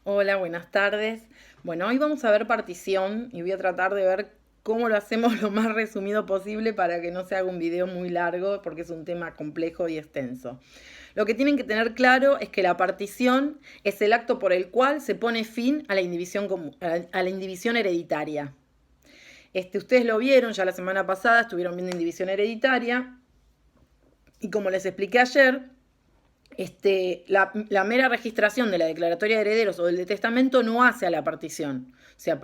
Hola, buenas tardes. Bueno, hoy vamos a ver partición y voy a tratar de ver cómo lo hacemos lo más resumido posible para que no se haga un video muy largo porque es un tema complejo y extenso. Lo que tienen que tener claro es que la partición es el acto por el cual se pone fin a la indivisión hereditaria. Ustedes lo vieron ya la semana pasada, estuvieron viendo indivisión hereditaria y como les expliqué ayer, la mera registración de la declaratoria de herederos o del de testamento no hace a la partición. O sea,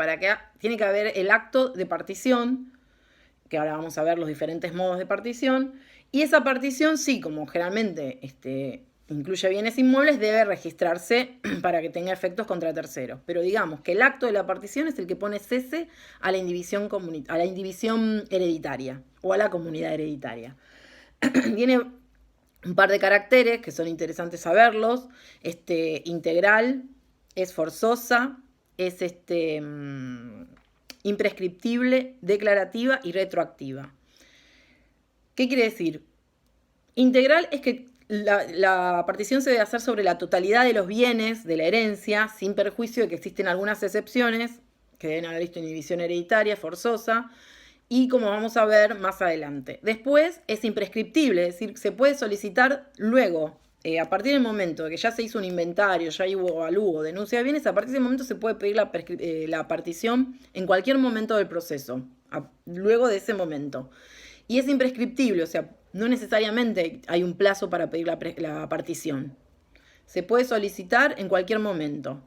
tiene que haber el acto de partición, que ahora vamos a ver los diferentes modos de partición, y esa partición sí, como generalmente incluye bienes inmuebles, debe registrarse para que tenga efectos contra terceros. Pero digamos que el acto de la partición es el que pone cese a la indivisión hereditaria o a la comunidad hereditaria. Tiene un par de caracteres que son interesantes saberlos. Integral, es forzosa, es imprescriptible, declarativa y retroactiva. ¿Qué quiere decir? Integral es que la partición se debe hacer sobre la totalidad de los bienes de la herencia, sin perjuicio de que existen algunas excepciones, que deben haber visto en división hereditaria, forzosa, y como vamos a ver más adelante. Después es imprescriptible, es decir, se puede solicitar luego, a partir del momento de que ya se hizo un inventario, ya hubo avalúo, denuncia de bienes, a partir de ese momento se puede pedir la partición en cualquier momento del proceso, luego de ese momento. Y es imprescriptible, o sea, no necesariamente hay un plazo para pedir la partición. Se puede solicitar en cualquier momento.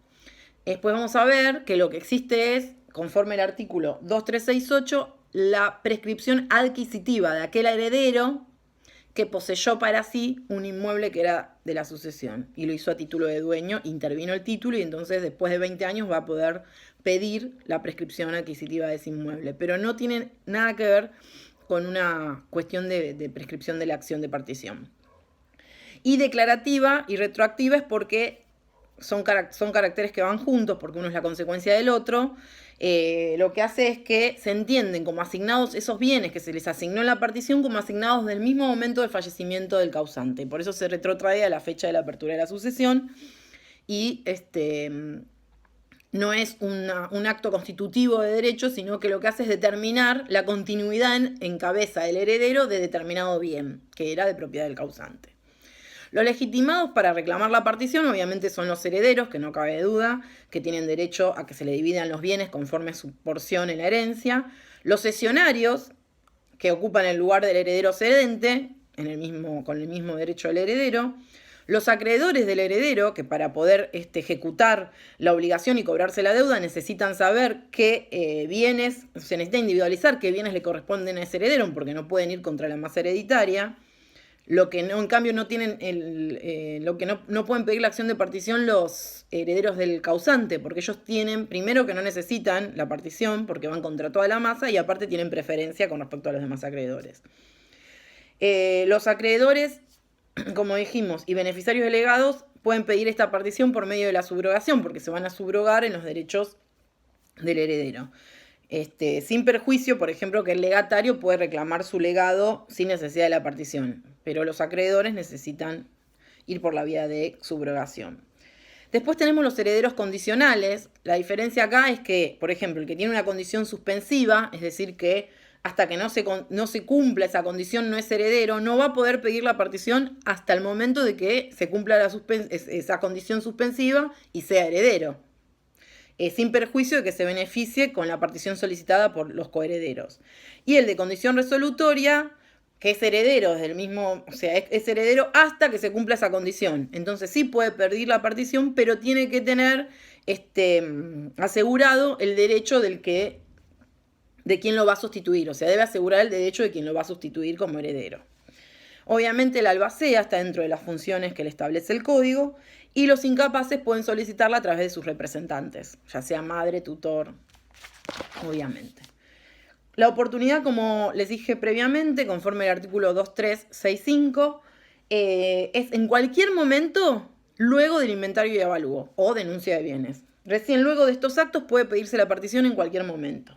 Después vamos a ver que lo que existe es, conforme al artículo 2368, la prescripción adquisitiva de aquel heredero que poseyó para sí un inmueble que era de la sucesión y lo hizo a título de dueño, intervino el título y entonces después de 20 años va a poder pedir la prescripción adquisitiva de ese inmueble. Pero no tiene nada que ver con una cuestión de prescripción de la acción de partición. Y declarativa y retroactiva es porque son caracteres que van juntos, porque uno es la consecuencia del otro. Lo que hace es que se entienden como asignados esos bienes que se les asignó en la partición como asignados del mismo momento del fallecimiento del causante. Por eso se retrotrae a la fecha de la apertura de la sucesión y no es un acto constitutivo de derecho, sino que lo que hace es determinar la continuidad en cabeza del heredero de determinado bien, que era de propiedad del causante. Los legitimados para reclamar la partición obviamente son los herederos, que no cabe duda, que tienen derecho a que se le dividan los bienes conforme a su porción en la herencia. Los cesionarios, que ocupan el lugar del heredero cedente, con el mismo derecho del heredero. Los acreedores del heredero, que para poder ejecutar la obligación y cobrarse la deuda necesitan saber qué bienes, se necesita individualizar qué bienes le corresponden a ese heredero, porque no pueden ir contra la masa hereditaria. Lo que no, en cambio no tienen lo que no pueden pedir la acción de partición los herederos del causante, porque ellos tienen, primero, que no necesitan la partición porque van contra toda la masa y aparte tienen preferencia con respecto a los demás acreedores. Los acreedores, como dijimos, y beneficiarios delegados pueden pedir esta partición por medio de la subrogación, porque se van a subrogar en los derechos del heredero. Sin perjuicio, por ejemplo, que el legatario puede reclamar su legado sin necesidad de la partición, pero los acreedores necesitan ir por la vía de subrogación. Después tenemos los herederos condicionales. La diferencia acá es que, por ejemplo, el que tiene una condición suspensiva, es decir, que hasta que no se cumpla esa condición no es heredero, no va a poder pedir la partición hasta el momento de que se cumpla esa condición suspensiva y sea heredero. Sin perjuicio de que se beneficie con la partición solicitada por los coherederos. Y el de condición resolutoria, que es heredero del mismo, o sea, es heredero hasta que se cumpla esa condición. Entonces sí puede pedir la partición, pero tiene que tener asegurado el derecho de quien lo va a sustituir. O sea, debe asegurar el derecho de quien lo va a sustituir como heredero. Obviamente el albacea está dentro de las funciones que le establece el código y los incapaces pueden solicitarla a través de sus representantes, ya sea madre, tutor, obviamente. La oportunidad, como les dije previamente, conforme al artículo 2365, es en cualquier momento luego del inventario y avalúo o denuncia de bienes. Recién luego de estos actos puede pedirse la partición en cualquier momento.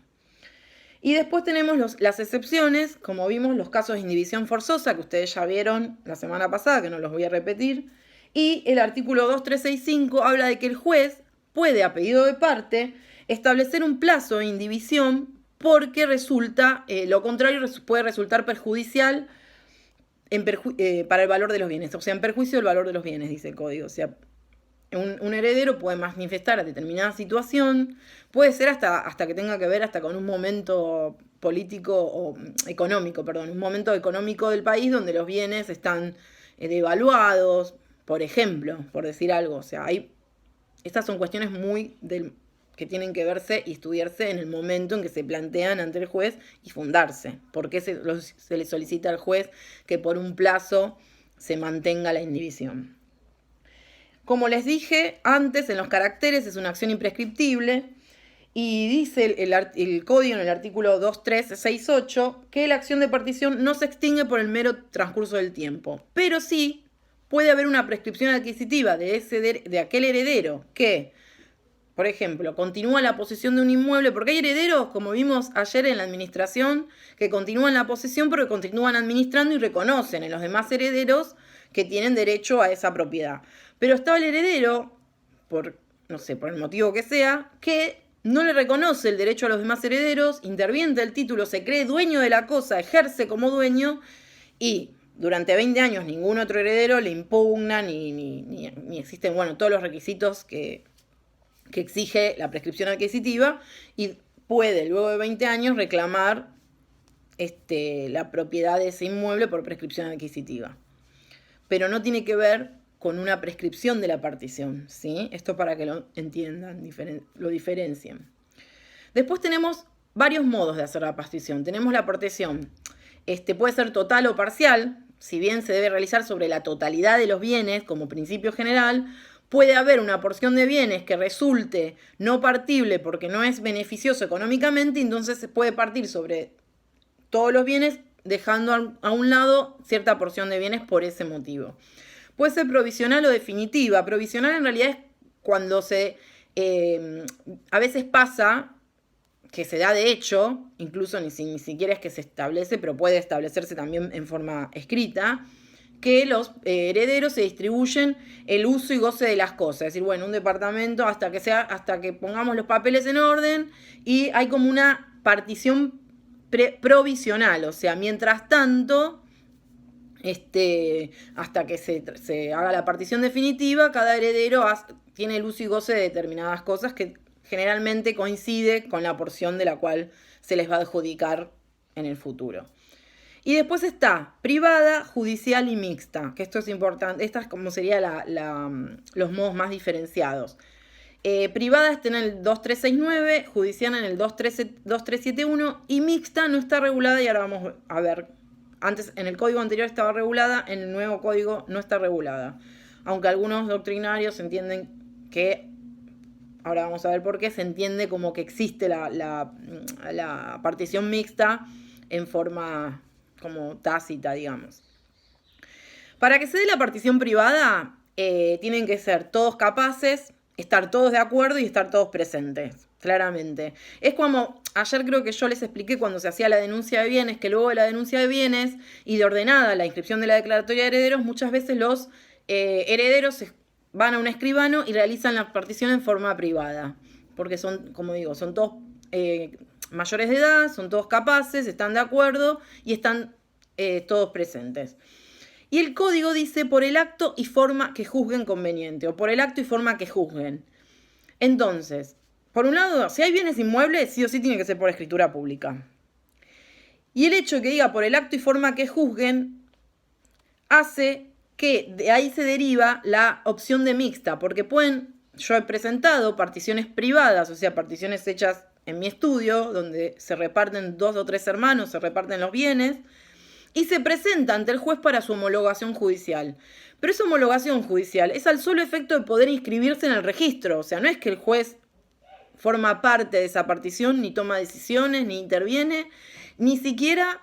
Y después tenemos las excepciones, como vimos, los casos de indivisión forzosa, que ustedes ya vieron la semana pasada, que no los voy a repetir. Y el artículo 2365 habla de que el juez puede, a pedido de parte, establecer un plazo de indivisión porque resulta, lo contrario puede resultar perjudicial para el valor de los bienes, o sea, en perjuicio del valor de los bienes, dice el código. O sea, un heredero puede manifestar a determinada situación, puede ser hasta que tenga que ver hasta con un momento político o económico, perdón, un momento económico del país donde los bienes están devaluados, por ejemplo, por decir algo. O sea, estas son cuestiones que tienen que verse y estudiarse en el momento en que se plantean ante el juez y fundarse. ¿Por qué se le solicita al juez que por un plazo se mantenga la indivisión? Como les dije antes, en los caracteres es una acción imprescriptible y dice el código en el artículo 2368 que la acción de partición no se extingue por el mero transcurso del tiempo, pero sí puede haber una prescripción adquisitiva de aquel heredero que, por ejemplo, continúa la posesión de un inmueble, porque hay herederos, como vimos ayer en la administración, que continúan la posesión porque continúan administrando y reconocen en los demás herederos que tienen derecho a esa propiedad. Pero estaba el heredero, por el motivo que sea, que no le reconoce el derecho a los demás herederos, interviene el título, se cree dueño de la cosa, ejerce como dueño y durante 20 años ningún otro heredero le impugna ni existen, todos los requisitos que exige la prescripción adquisitiva y puede luego de 20 años reclamar la propiedad de ese inmueble por prescripción adquisitiva. Pero no tiene que ver con una prescripción de la partición, ¿sí? Esto para que lo entiendan, lo diferencien. Después tenemos varios modos de hacer la partición. Tenemos la partición, puede ser total o parcial, si bien se debe realizar sobre la totalidad de los bienes como principio general. Puede haber una porción de bienes que resulte no partible porque no es beneficioso económicamente, entonces se puede partir sobre todos los bienes dejando a un lado cierta porción de bienes por ese motivo. Puede ser provisional o definitiva. Provisional en realidad es cuando a veces pasa que se da de hecho, incluso ni siquiera es que se establece, pero puede establecerse también en forma escrita, que los herederos se distribuyen el uso y goce de las cosas. Es decir, un departamento hasta que pongamos los papeles en orden y hay como una partición provisional. O sea, mientras tanto, hasta que se haga la partición definitiva, cada heredero tiene el uso y goce de determinadas cosas que generalmente coincide con la porción de la cual se les va a adjudicar en el futuro. Y después está privada, judicial y mixta, que esto es importante. Esta es como sería los modos más diferenciados. Privada está en el 2369, judicial en el 2371 y mixta no está regulada y ahora vamos a ver. Antes, en el código anterior estaba regulada, en el nuevo código no está regulada. Aunque algunos doctrinarios entienden que, ahora vamos a ver por qué, se entiende como que existe la partición mixta en forma como tácita, digamos. Para que se dé la partición privada, tienen que ser todos capaces, estar todos de acuerdo y estar todos presentes, claramente. Es como, ayer creo que yo les expliqué cuando se hacía la denuncia de bienes, que luego de la denuncia de bienes y de ordenada la inscripción de la declaratoria de herederos, muchas veces los herederos van a un escribano y realizan la partición en forma privada, porque son, como digo, son todos mayores de edad, son todos capaces, están de acuerdo y están todos presentes. Y el código dice por el acto y forma que juzguen conveniente, o por el acto y forma que juzguen. Entonces, por un lado, si hay bienes inmuebles, sí o sí tiene que ser por escritura pública. Y el hecho de que diga por el acto y forma que juzguen hace que de ahí se deriva la opción de mixta, porque yo he presentado particiones privadas, o sea, particiones hechas en mi estudio, donde se reparten 2 o 3 hermanos, se reparten los bienes, y se presenta ante el juez para su homologación judicial. Pero esa homologación judicial es al solo efecto de poder inscribirse en el registro. O sea, no es que el juez forma parte de esa partición, ni toma decisiones, ni interviene, ni siquiera,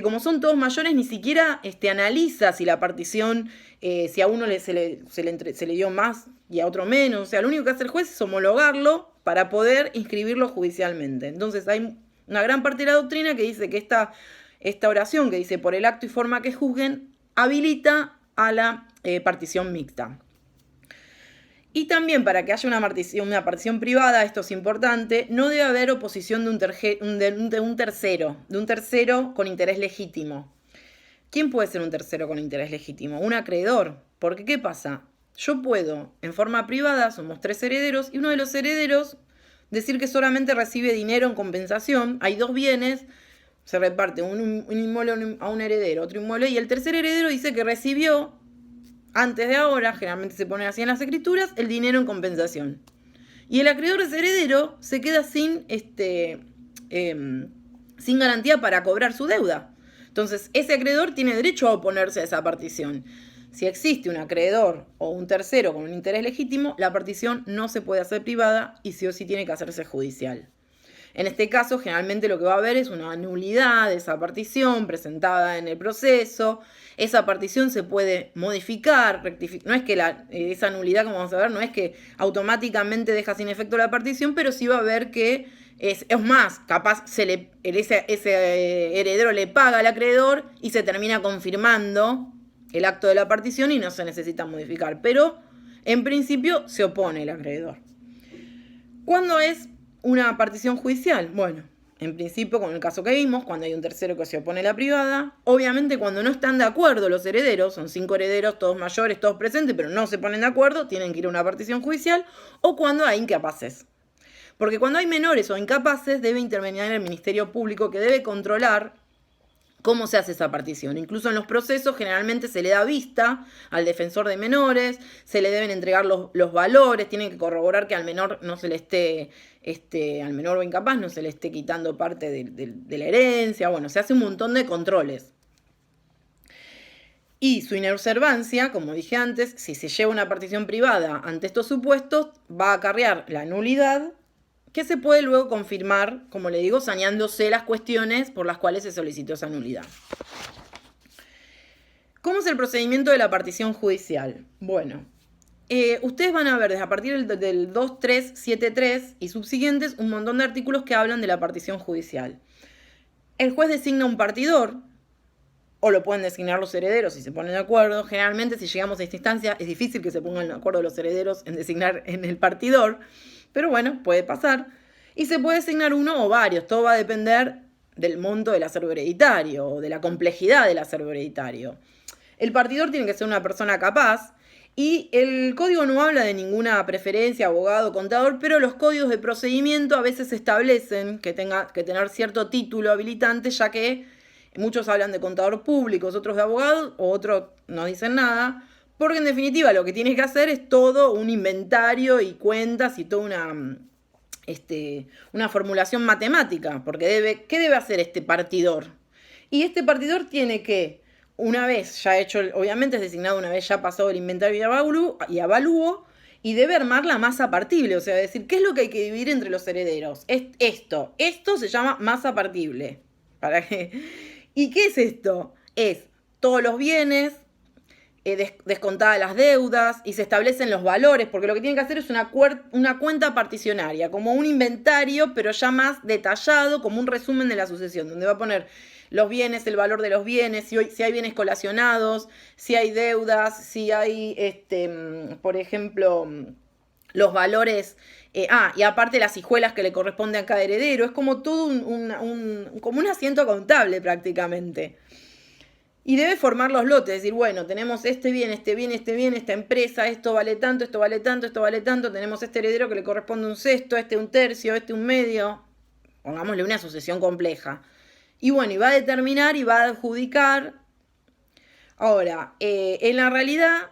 como son todos mayores, ni siquiera analiza si la partición, si a uno se le dio más y a otro menos. O sea, lo único que hace el juez es homologarlo para poder inscribirlo judicialmente. Entonces hay una gran parte de la doctrina que dice que esta oración que dice por el acto y forma que juzguen habilita a la partición mixta. Y también para que haya una partición privada, esto es importante, no debe haber oposición de un tercero con interés legítimo. ¿Quién puede ser un tercero con interés legítimo? Un acreedor. Porque ¿qué pasa? Yo puedo, en forma privada, somos 3 herederos, y uno de los herederos decir que solamente recibe dinero en compensación. Hay 2 bienes, se reparte un inmueble a un heredero, otro inmueble, y el tercer heredero dice que recibió, antes de ahora, generalmente se pone así en las escrituras, el dinero en compensación. Y el acreedor de ese heredero se queda sin garantía para cobrar su deuda. Entonces, ese acreedor tiene derecho a oponerse a esa partición. Si existe un acreedor o un tercero con un interés legítimo, la partición no se puede hacer privada y sí o sí tiene que hacerse judicial. En este caso, generalmente lo que va a haber es una nulidad de esa partición presentada en el proceso. Esa partición se puede modificar, rectificar. No es que esa nulidad, como vamos a ver, no es que automáticamente deja sin efecto la partición, pero sí va a haber que es más, capaz ese heredero le paga al acreedor y se termina confirmando el acto de la partición y no se necesita modificar. Pero, en principio, se opone el acreedor. ¿Cuándo es una partición judicial? Bueno, en principio, con el caso que vimos, cuando hay un tercero que se opone a la privada, obviamente cuando no están de acuerdo los herederos, son 5 herederos, todos mayores, todos presentes, pero no se ponen de acuerdo, tienen que ir a una partición judicial, o cuando hay incapaces. Porque cuando hay menores o incapaces, debe intervenir el Ministerio Público, que debe controlar cómo se hace esa partición. Incluso en los procesos generalmente se le da vista al defensor de menores, se le deben entregar los valores, tienen que corroborar que al menor no se le esté, al menor o incapaz no se le esté quitando parte de la herencia. Bueno, se hace un montón de controles. Y su inobservancia, como dije antes, si se lleva una partición privada ante estos supuestos, va a acarrear la nulidad, que se puede luego confirmar, como le digo, saneándose las cuestiones por las cuales se solicitó esa nulidad. ¿Cómo es el procedimiento de la partición judicial? Bueno, ustedes van a ver desde a partir del 2373 y subsiguientes un montón de artículos que hablan de la partición judicial. El juez designa un partidor, o lo pueden designar los herederos si se ponen de acuerdo. Generalmente, si llegamos a esta instancia, es difícil que se pongan de acuerdo los herederos en designar en el partidor, pero bueno, puede pasar. Y se puede designar uno o varios, todo va a depender del monto del acervo hereditario o de la complejidad del acervo hereditario. El partidor tiene que ser una persona capaz, y el código no habla de ninguna preferencia, abogado, contador, pero los códigos de procedimiento a veces establecen que tenga que tener cierto título habilitante, ya que muchos hablan de contador público, otros de abogado, o otros no dicen nada, porque en definitiva lo que tienes que hacer es todo un inventario y cuentas y toda una formulación matemática, porque ¿qué debe hacer este partidor? Y este partidor tiene que, una vez ya hecho, obviamente es designado una vez ya pasado el inventario y avalúo, y debe armar la masa partible, o sea, decir, ¿qué es lo que hay que dividir entre los herederos? Esto se llama masa partible. ¿Y qué es esto? Es todos los bienes, descontadas las deudas, y se establecen los valores, porque lo que tienen que hacer es una cuenta particionaria, como un inventario, pero ya más detallado, como un resumen de la sucesión, donde va a poner los bienes, el valor de los bienes, si hay bienes colacionados, si hay deudas, si hay, por ejemplo, los valores, y aparte las hijuelas que le corresponden a cada heredero. Es como todo como un asiento contable prácticamente. Y debe formar los lotes, decir, bueno, tenemos este bien, esta empresa, esto vale tanto, esto vale tanto, esto vale tanto, tenemos este heredero que le corresponde un sexto, un tercio, un medio, pongámosle una sucesión compleja. Y bueno, y va a determinar y va a adjudicar. Ahora, en la realidad,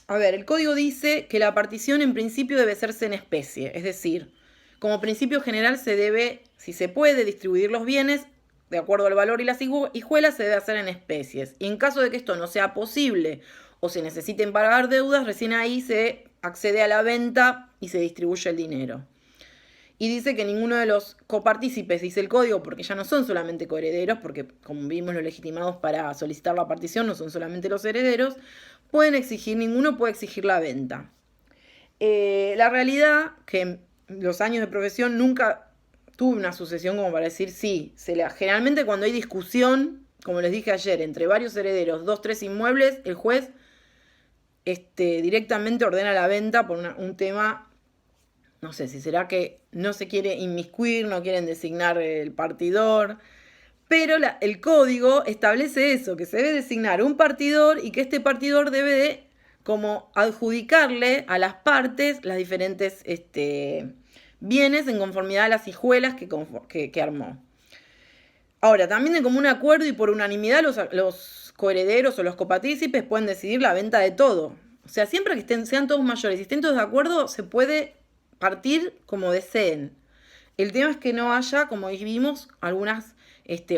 a ver, el código dice que la partición en principio debe hacerse en especie, es decir, como principio general se debe, si se puede, distribuir los bienes de acuerdo al valor y las hijuelas, se debe hacer en especies. Y en caso de que esto no sea posible o se necesiten pagar deudas, recién ahí se accede a la venta y se distribuye el dinero. Y dice que ninguno de los copartícipes, dice el código, porque ya no son solamente coherederos, porque como vimos los legitimados para solicitar la partición no son solamente los herederos, ninguno puede exigir la venta. La realidad que en los años de profesión nunca tuve una sucesión como para decir sí. Generalmente cuando hay discusión, como les dije ayer, entre varios herederos, 2, 3 inmuebles, el juez directamente ordena la venta por un tema, no sé si será que no se quiere inmiscuir, no quieren designar el partidor, pero el código establece eso, que se debe designar un partidor y que este partidor debe de como adjudicarle a las partes las diferentes bienes en conformidad a las hijuelas que armó. Ahora, también de común acuerdo y por unanimidad los coherederos o los copartícipes pueden decidir la venta de todo. O sea, siempre que sean todos mayores y estén todos de acuerdo, se puede partir como deseen. El tema es que no haya, como vimos, algunas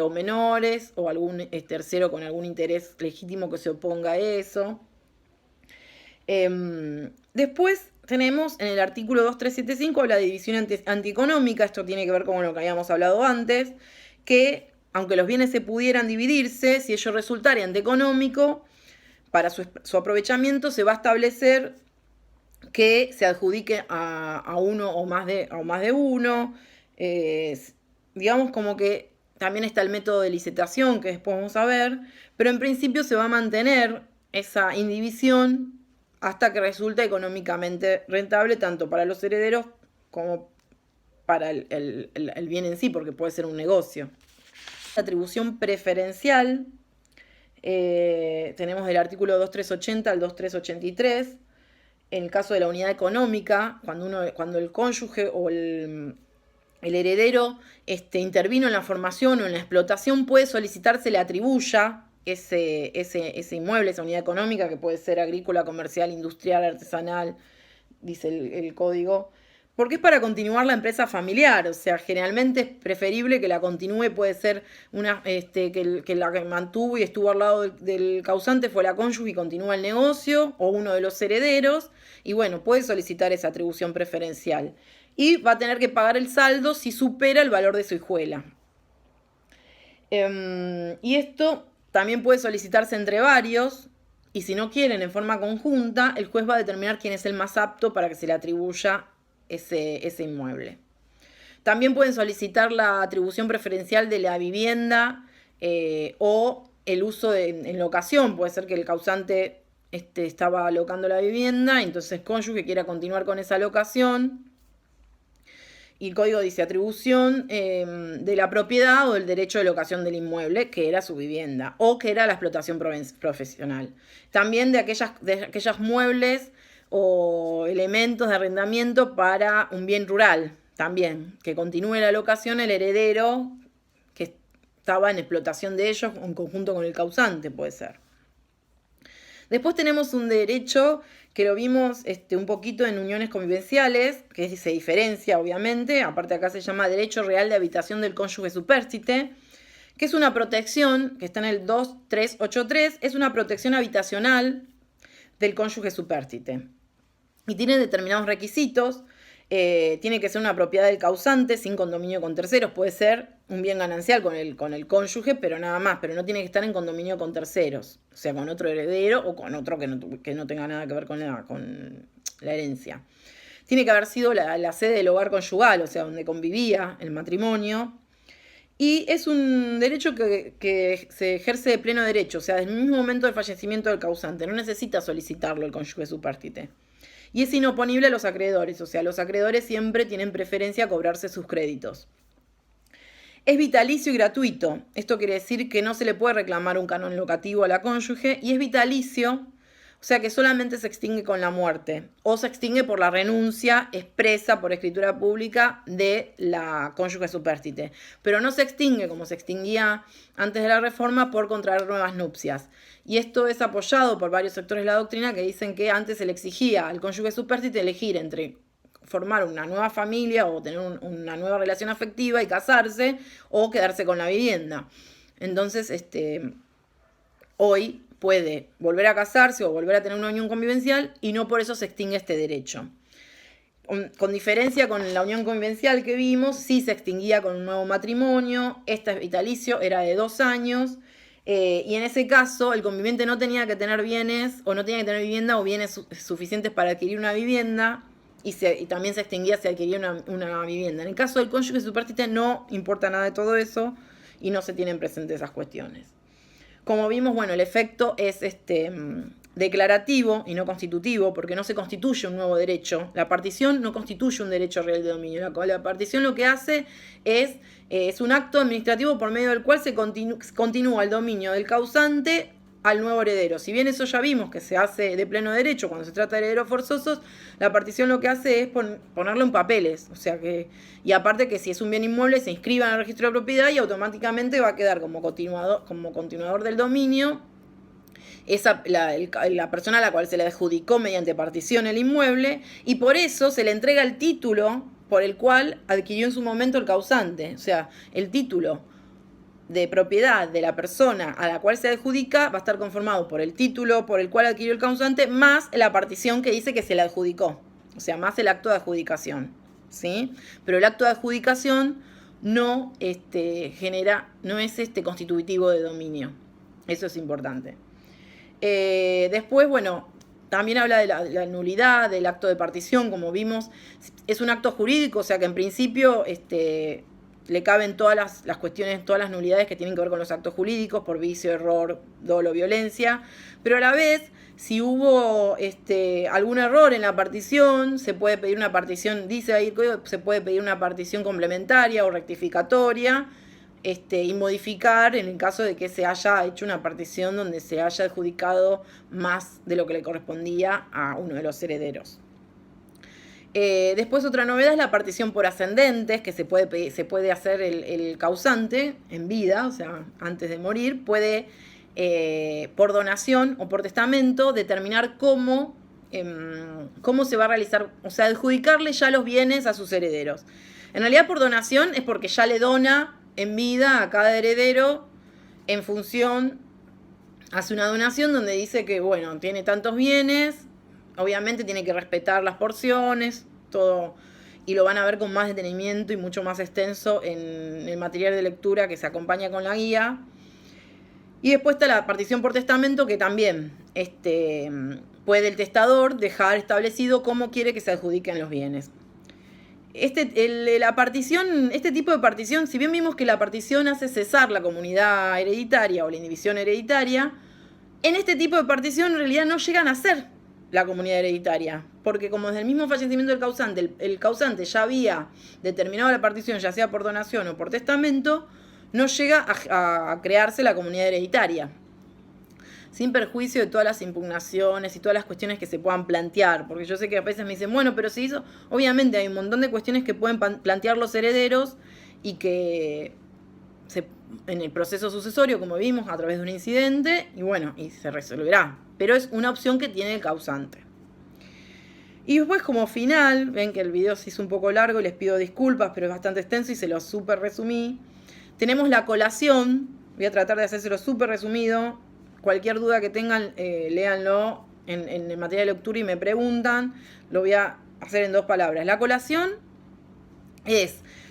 o menores o algún tercero con algún interés legítimo que se oponga a eso. Después tenemos en el artículo 2375 la división antieconómica. Esto tiene que ver con lo que habíamos hablado antes, que aunque los bienes se pudieran dividirse, si ello resultara antieconómico, para su aprovechamiento se va a establecer que se adjudique a uno o más de uno. Digamos como que también está el método de licitación, que después vamos a ver, pero en principio se va a mantener esa indivisión hasta que resulte económicamente rentable tanto para los herederos como para el bien en sí, porque puede ser un negocio. La atribución preferencial, tenemos el artículo 2380 al 2383. En el caso de la unidad económica, cuando el cónyuge o el heredero intervino en la formación o en la explotación, puede solicitar se le atribuya ese inmueble, esa unidad económica, que puede ser agrícola, comercial, industrial, artesanal, dice el código, porque es para continuar la empresa familiar. O sea, generalmente es preferible que la continúe, puede ser que la que mantuvo y estuvo al lado del causante fue la cónyuge y continúa el negocio, o uno de los herederos, y bueno, puede solicitar esa atribución preferencial. Y va a tener que pagar el saldo si supera el valor de su hijuela. Y esto también puede solicitarse entre varios, y si no quieren en forma conjunta, el juez va a determinar quién es el más apto para que se le atribuya ese inmueble. También pueden solicitar la atribución preferencial de la vivienda o el uso en locación. Puede ser que el causante estaba alocando la vivienda, entonces el cónyuge quiera continuar con esa locación. Y el código dice atribución de la propiedad o del derecho de locación del inmueble, que era su vivienda, o que era la explotación profesional. También de aquellos muebles o elementos de arrendamiento para un bien rural, también, que continúe la locación el heredero que estaba en explotación de ellos en conjunto con el causante, puede ser. Después tenemos un derecho que lo vimos un poquito en uniones convivenciales, que se diferencia obviamente, aparte acá se llama derecho real de habitación del cónyuge supérstite, que es una protección, que está en el 2383, es una protección habitacional del cónyuge supérstite. Y tiene determinados requisitos. Tiene que ser una propiedad del causante sin condominio con terceros. Puede ser un bien ganancial con el cónyuge, pero nada más. Pero no tiene que estar en condominio con terceros. O sea, con otro heredero o con otro que no tenga nada que ver con la herencia. Tiene que haber sido la sede del hogar conyugal, o sea, donde convivía el matrimonio. Y es un derecho que se ejerce de pleno derecho, o sea, desde el mismo momento del fallecimiento del causante. No necesita solicitarlo el cónyuge supérstite. Y es inoponible a los acreedores, o sea, los acreedores siempre tienen preferencia a cobrarse sus créditos. Es vitalicio y gratuito. Esto quiere decir que no se le puede reclamar un canon locativo a la cónyuge, y es vitalicio, o sea que solamente se extingue con la muerte, o se extingue por la renuncia expresa por escritura pública de la cónyuge supérstite. Pero no se extingue como se extinguía antes de la reforma por contraer nuevas nupcias. Y esto es apoyado por varios sectores de la doctrina que dicen que antes se le exigía al cónyuge supérstite elegir entre formar una nueva familia o tener una nueva relación afectiva y casarse, o quedarse con la vivienda. Entonces, hoy puede volver a casarse o volver a tener una unión convivencial y no por eso se extingue este derecho. Con diferencia con la unión convivencial que vimos, sí se extinguía con un nuevo matrimonio. Este vitalicio era de 2 años. Y en ese caso, el conviviente no tenía que tener bienes o no tenía que tener vivienda o bienes suficientes para adquirir una vivienda. Y también se extinguía si adquiría una vivienda. En el caso del cónyuge supérstite no importa nada de todo eso y no se tienen presentes esas cuestiones. Como vimos, bueno, el efecto es declarativo y no constitutivo, porque no se constituye un nuevo derecho. La partición no constituye un derecho real de dominio. La partición lo que hace es un acto administrativo por medio del cual se continúa el dominio del causante al nuevo heredero. Si bien eso ya vimos que se hace de pleno derecho cuando se trata de herederos forzosos, la partición lo que hace es ponerlo en papeles. O sea que, y aparte que si es un bien inmueble se inscriba en el registro de propiedad y automáticamente va a quedar como continuador del dominio la persona a la cual se le adjudicó mediante partición el inmueble, y por eso se le entrega el título por el cual adquirió en su momento el causante. O sea, el título de propiedad de la persona a la cual se adjudica va a estar conformado por el título por el cual adquirió el causante más la partición que dice que se le adjudicó. O sea, más el acto de adjudicación, ¿sí? Pero el acto de adjudicación no es constitutivo de dominio. Eso es importante. Después, bueno, también habla de la nulidad del acto de partición, como vimos. Es un acto jurídico, o sea que en principio le caben todas las cuestiones, todas las nulidades que tienen que ver con los actos jurídicos, por vicio, error, dolo, violencia. Pero a la vez, si hubo algún error en la partición, se puede pedir una partición, dice ahí el código, se puede pedir una partición complementaria o rectificatoria, y modificar en el caso de que se haya hecho una partición donde se haya adjudicado más de lo que le correspondía a uno de los herederos. Después otra novedad es la partición por ascendentes, que se puede hacer el causante en vida, o sea, antes de morir, puede por donación o por testamento determinar cómo se va a realizar, o sea, adjudicarle ya los bienes a sus herederos. En realidad por donación es porque ya le dona en vida a cada heredero en función, hace una donación donde dice que, bueno, tiene tantos bienes, obviamente tiene que respetar las porciones, todo, y lo van a ver con más detenimiento y mucho más extenso en el material de lectura que se acompaña con la guía. Y después está la partición por testamento, que también puede el testador dejar establecido cómo quiere que se adjudiquen los bienes. Este tipo de partición, si bien vimos que la partición hace cesar la comunidad hereditaria o la indivisión hereditaria, en este tipo de partición en realidad no llegan a ser la comunidad hereditaria, porque como desde el mismo fallecimiento del causante, el causante ya había determinado la partición, ya sea por donación o por testamento, no llega a crearse la comunidad hereditaria. Sin perjuicio de todas las impugnaciones y todas las cuestiones que se puedan plantear, porque yo sé que a veces me dicen, bueno, pero si hizo, obviamente hay un montón de cuestiones que pueden plantear los herederos y que en el proceso sucesorio, como vimos, a través de un incidente, y bueno, y se resolverá, pero es una opción que tiene el causante. Y después como final, ven que el video se hizo un poco largo y les pido disculpas, pero es bastante extenso y se lo súper resumí. Tenemos la colación, voy a tratar de hacérselo súper resumido. Cualquier duda que tengan, léanlo en el material de lectura y me preguntan. Lo voy a hacer en 2 palabras. La colación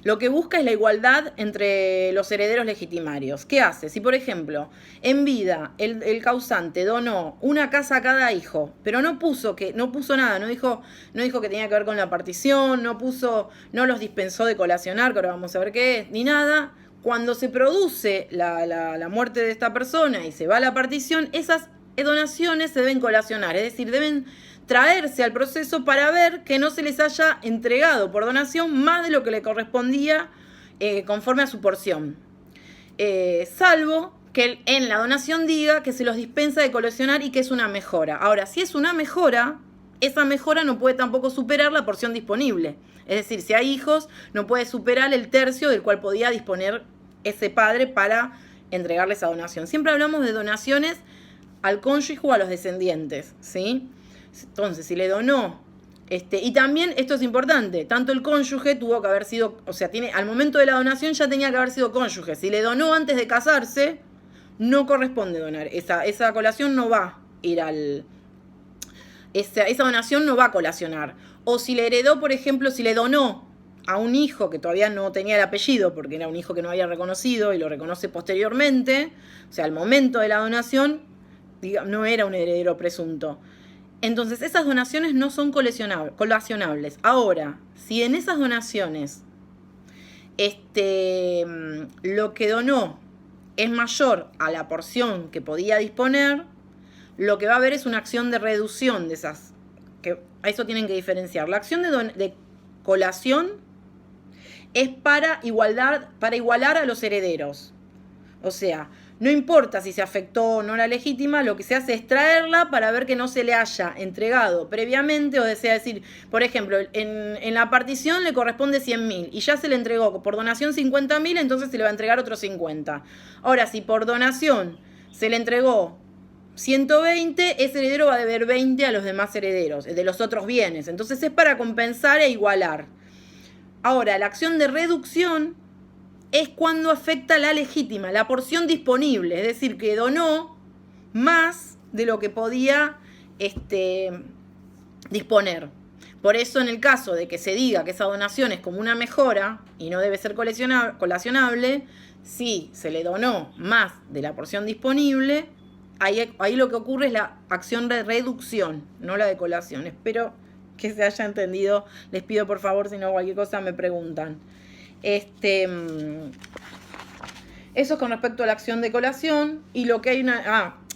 lo que busca es la igualdad entre los herederos legitimarios. ¿Qué hace? Si, por ejemplo, en vida el causante donó una casa a cada hijo, pero no puso nada, no dijo que tenía que ver con la partición, no los dispensó de colacionar, que ahora vamos a ver qué es, ni nada. Cuando se produce la muerte de esta persona y se va a la partición, esas donaciones se deben colacionar, es decir, deben traerse al proceso para ver que no se les haya entregado por donación más de lo que le correspondía conforme a su porción. Salvo que en la donación diga que se los dispensa de colacionar y que es una mejora. Ahora, si es una mejora, esa mejora no puede tampoco superar la porción disponible. Es decir, si hay hijos, no puede superar el tercio del cual podía disponer ese padre para entregarle esa donación. Siempre hablamos de donaciones al cónyuge o a los descendientes, ¿sí? Entonces, si le donó, y también, esto es importante, tanto el cónyuge tuvo que haber sido, o sea, al momento de la donación ya tenía que haber sido cónyuge. Si le donó antes de casarse, no corresponde donar. Esa colación no va a ir esa donación no va a colacionar. O si le heredó, por ejemplo, si le donó a un hijo que todavía no tenía el apellido, porque era un hijo que no había reconocido y lo reconoce posteriormente, o sea, al momento de la donación, no era un heredero presunto. Entonces, esas donaciones no son colacionables. Ahora, si en esas donaciones lo que donó es mayor a la porción que podía disponer, lo que va a haber es una acción de reducción de esas, que a eso tienen que diferenciar. La acción de colación es para igualar a los herederos. O sea, no importa si se afectó o no la legítima, lo que se hace es traerla para ver que no se le haya entregado previamente, o sea, decir, por ejemplo, en la partición le corresponde 100.000 y ya se le entregó por donación 50.000, entonces se le va a entregar otros 50. Ahora, si por donación se le entregó 120, ese heredero va a deber 20 a los demás herederos, de los otros bienes. Entonces es para compensar e igualar. Ahora, la acción de reducción es cuando afecta la legítima, la porción disponible, es decir, que donó más de lo que podía disponer. Por eso, en el caso de que se diga que esa donación es como una mejora y no debe ser colacionable, si se le donó más de la porción disponible, ahí lo que ocurre es la acción de reducción, no la de colación. Espero que se haya entendido. Les pido por favor, si no cualquier cosa me preguntan. Eso es con respecto a la acción de colación. Y lo que hay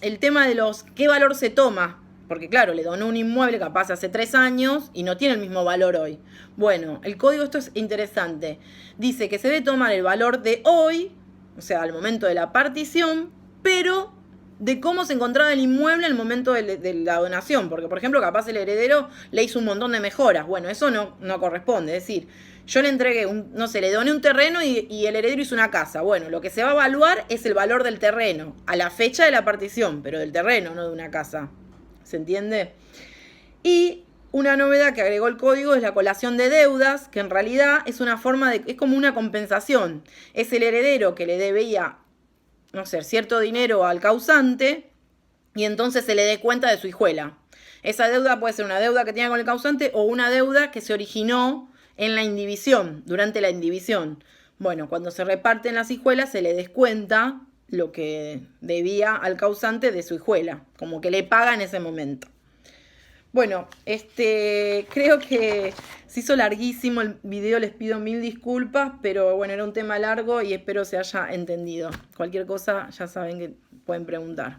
el tema de qué valor se toma. Porque claro, le donó un inmueble capaz hace 3 años y no tiene el mismo valor hoy. Bueno, el código, esto es interesante. Dice que se debe tomar el valor de hoy, o sea, al momento de la partición, pero de cómo se encontraba el inmueble en el momento de la donación. Porque, por ejemplo, capaz el heredero le hizo un montón de mejoras. Bueno, eso no corresponde. Es decir, yo le entregué, le doné un terreno y el heredero hizo una casa. Bueno, lo que se va a evaluar es el valor del terreno a la fecha de la partición, pero del terreno, no de una casa. ¿Se entiende? Y una novedad que agregó el código es la colación de deudas, que en realidad es una forma es como una compensación. Es el heredero que le debía, cierto dinero al causante y entonces se le dé cuenta de su hijuela. Esa deuda puede ser una deuda que tenía con el causante o una deuda que se originó en la indivisión, durante la indivisión. Bueno, cuando se reparten las hijuelas se le descuenta lo que debía al causante de su hijuela, como que le paga en ese momento. Bueno, creo que se hizo larguísimo el video, les pido 1000 disculpas, pero bueno, era un tema largo y espero se haya entendido. Cualquier cosa ya saben que pueden preguntar.